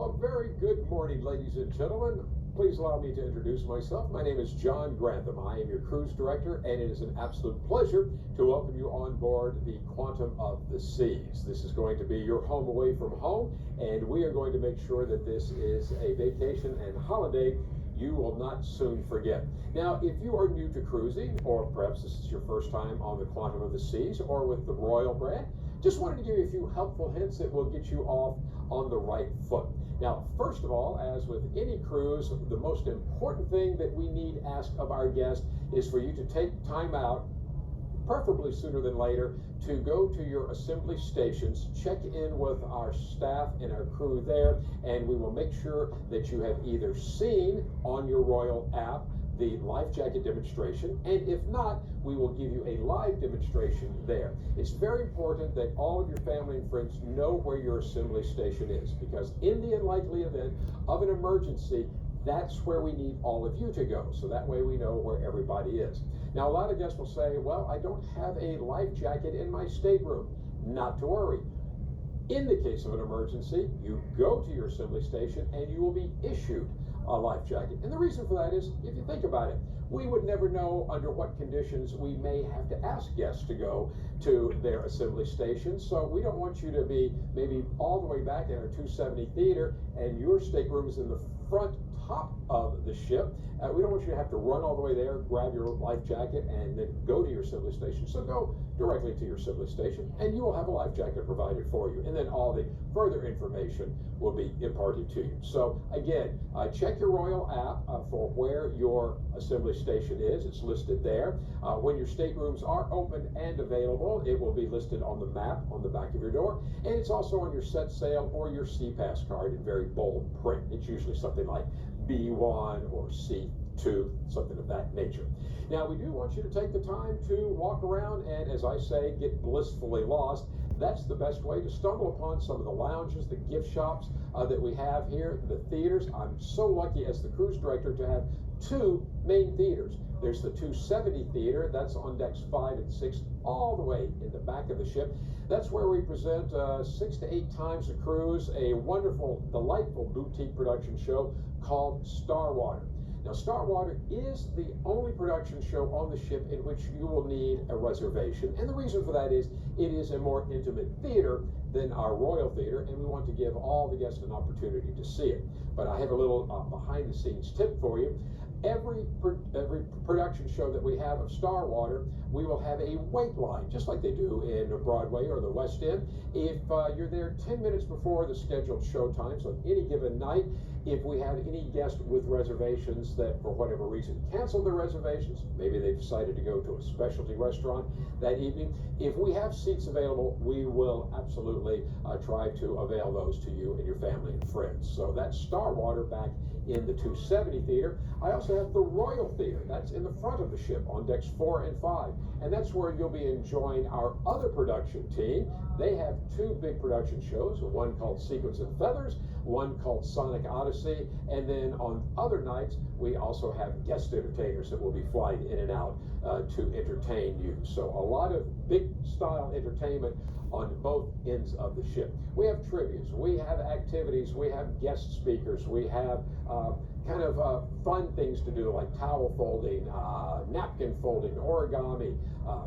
Well, a very good morning, ladies and gentlemen. Please allow me to introduce myself. My name is John Grantham. I am your cruise director, and it is an absolute pleasure to welcome you on board the Quantum of the Seas. This is going to be your home away from home, and we are going to make sure that this is a vacation and holiday you will not soon forget. Now, if you are new to cruising, or perhaps this is your first time on the Quantum of the Seas or with the Royal brand, just wanted to give you a few helpful hints that will get you off on the right foot. Now, first of all, as with any cruise, the most important thing that we need ask of our guests is for you to take time out, preferably sooner than later, to go to your assembly stations, check in with our staff and our crew there, and we will make sure that you have either seen on your Royal app the life jacket demonstration, and if not, we will give you a live demonstration there. It's very important that all of your family and friends know where your assembly station is, because in the unlikely event of an emergency, that's where we need all of you to go, so that way we know where everybody is. Now, a lot of guests will say, well, I don't have a life jacket in my stateroom. Not to worry. In the case of an emergency, you go to your assembly station and you will be issued a life jacket. And the reason for that is, if you think about it, we would never know under what conditions we may have to ask guests to go to their assembly station. So we don't want you to be maybe all the way back in our 270 theater and your stateroom is in the front top of the ship. We don't want you to have to run all the way there, grab your life jacket, and then go to your assembly station. So go directly to your assembly station, and you will have a life jacket provided for you. And then all the further information will be imparted to you. So again, check your Royal app for where your assembly station is. It's listed there. When your staterooms are open and available, it will be listed on the map on the back of your door. And it's also on your set sail or your SeaPass card in very bold print. It's usually something like B1 or C2, something of that nature. Now, we do want you to take the time to walk around and, as I say, get blissfully lost. That's the best way to stumble upon some of the lounges, the gift shops that we have here, the theaters. I'm so lucky as the cruise director to have two main theaters. There's the 270 theater, that's on decks 5 and 6, all the way in the back of the ship. That's where we present 6 to 8 times a cruise, a wonderful, delightful boutique production show called Starwater. Now, Starwater is the only production show on the ship in which you will need a reservation. And the reason for that is it is a more intimate theater than our Royal Theater, and we want to give all the guests an opportunity to see it. But I have a little behind-the-scenes tip for you. Every production show that we have of Starwater, we will have a wait line, just like they do in Broadway or the West End. If you're there 10 minutes before the scheduled show times on any given night, if we have any guest with reservations that for whatever reason canceled their reservations, maybe they decided to go to a specialty restaurant that evening, if we have seats available, we will absolutely try to avail those to you and your family and friends. So that's Starwater back in the 270 theater. I also have the Royal Theater. That's in the front of the ship on decks 4 and 5. And that's where you'll be enjoying our other production team. They have two big production shows, one called Sequins and Feathers, one called Sonic Odyssey, and then on other nights, we also have guest entertainers that will be flying in and out to entertain you. So a lot of big style entertainment on both ends of the ship. We have trivias, we have activities, we have guest speakers, we have fun things to do like towel folding, napkin folding, origami.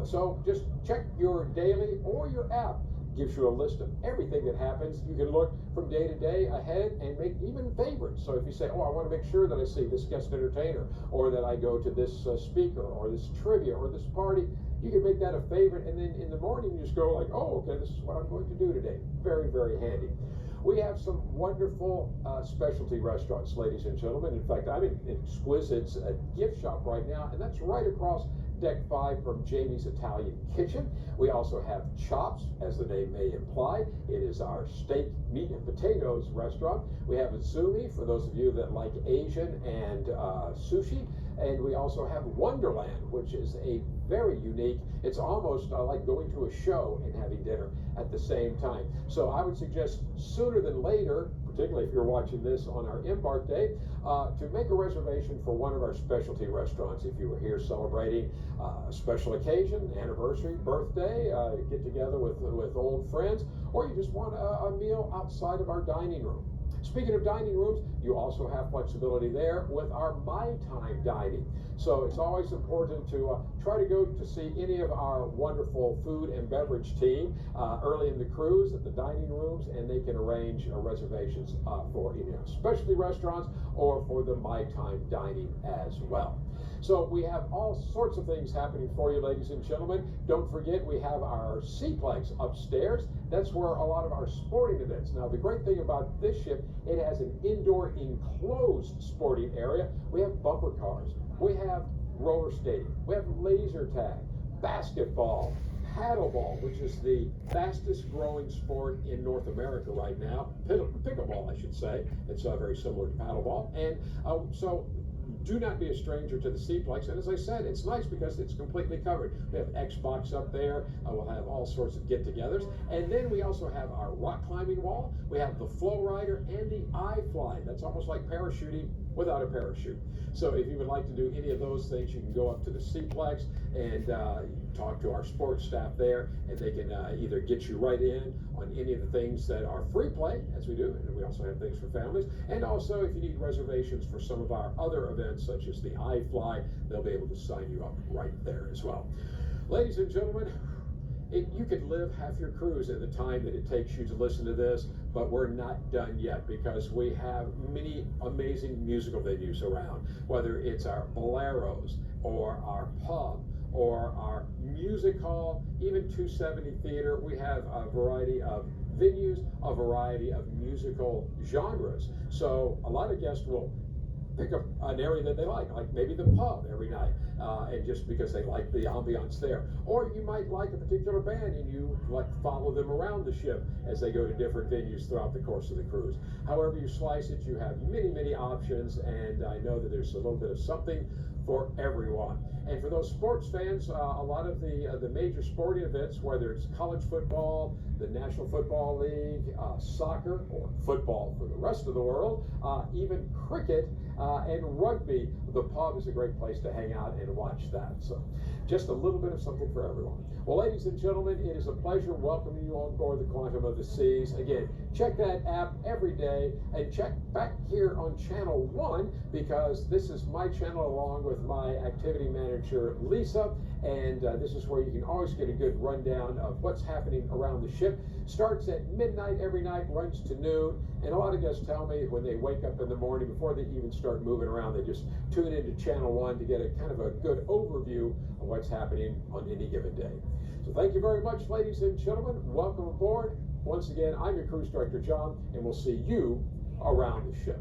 So just check your daily or your app. Gives you a list of everything that happens. You can look from day to day ahead and make even favorites. So if you say, oh, I want to make sure that I see this guest entertainer, or that I go to this speaker, or this trivia, or this party, you can make that a favorite, and then in the morning you just go like, oh, okay, this is what I'm going to do today. Very, very handy. We have some wonderful specialty restaurants, ladies and gentlemen. In fact, I'm in Exquisite's gift shop right now, and that's right across deck 5 from Jamie's Italian Kitchen. We also have Chops, as the name may imply. It is our steak, meat, and potatoes restaurant. We have Izumi, for those of you that like Asian and sushi. And we also have Wonderland, which is a very unique, it's almost like going to a show and having dinner at the same time. So I would suggest sooner than later, particularly if you're watching this on our embark day, to make a reservation for one of our specialty restaurants. If you were here celebrating a special occasion, anniversary, birthday, get together with old friends, or you just want a meal outside of our dining room. Speaking of dining rooms, you also have flexibility there with our My Time dining. So it's always important to try to go to see any of our wonderful food and beverage team early in the cruise at the dining rooms, and they can arrange reservations for either specialty restaurants or for the My Time dining as well. So we have all sorts of things happening for you, ladies and gentlemen. Don't forget, we have our Seaplex upstairs. That's where a lot of our sporting events. Now, the great thing about this ship, it has an indoor enclosed sporting area. We have bumper cars. We have roller skating. We have laser tag, basketball, paddleball, which is the fastest growing sport in North America right now. Pickleball, I should say. It's very similar to paddleball. And so do not be a stranger to the Seaplex. And as I said, it's nice because it's completely covered. We have Xbox up there. We'll have all sorts of get-togethers. And then we also have our rock climbing wall. We have the Flow Rider and the iFly. That's almost like parachuting without a parachute. So if you would like to do any of those things, you can go up to the Seaplex and talk to our sports staff there, and they can either get you right in on any of the things that are free play, as we do, and we also have things for families. And also, if you need reservations for some of our other events, such as the iFly, they'll be able to sign you up right there as well. Ladies and gentlemen, you could live half your cruise in the time that it takes you to listen to this, but we're not done yet because we have many amazing musical venues around, whether it's our boleros or our pub or our music hall, even 270 Theater. We have a variety of venues, a variety of musical genres. So a lot of guests will pick up an area that they like maybe the pub every night, and just because they like the ambiance there. Or you might like a particular band and you like follow them around the ship as they go to different venues throughout the course of the cruise. However you slice it, you have many, many options, and I know that there's a little bit of something for everyone. And for those sports fans, a lot of the major sporting events, whether it's college football, the National Football League, soccer, or football for the rest of the world, even cricket and rugby, the pub is a great place to hang out and watch that. So just a little bit of something for everyone. Well, ladies and gentlemen, it is a pleasure welcoming you on board the Quantum of the Seas. Again, check that app every day, and check back here on Channel 1, because this is my channel along with my activity manager, Lisa, and this is where you can always get a good rundown of what's happening around the ship. Starts at midnight every night, runs to noon, and a lot of guests tell me when they wake up in the morning, before they even start moving around, they just tune into Channel 1 to get a kind of a good overview of what's happening on any given day. So thank you very much, ladies and gentlemen. Welcome aboard. Once again, I'm your cruise director, John, and we'll see you around the ship.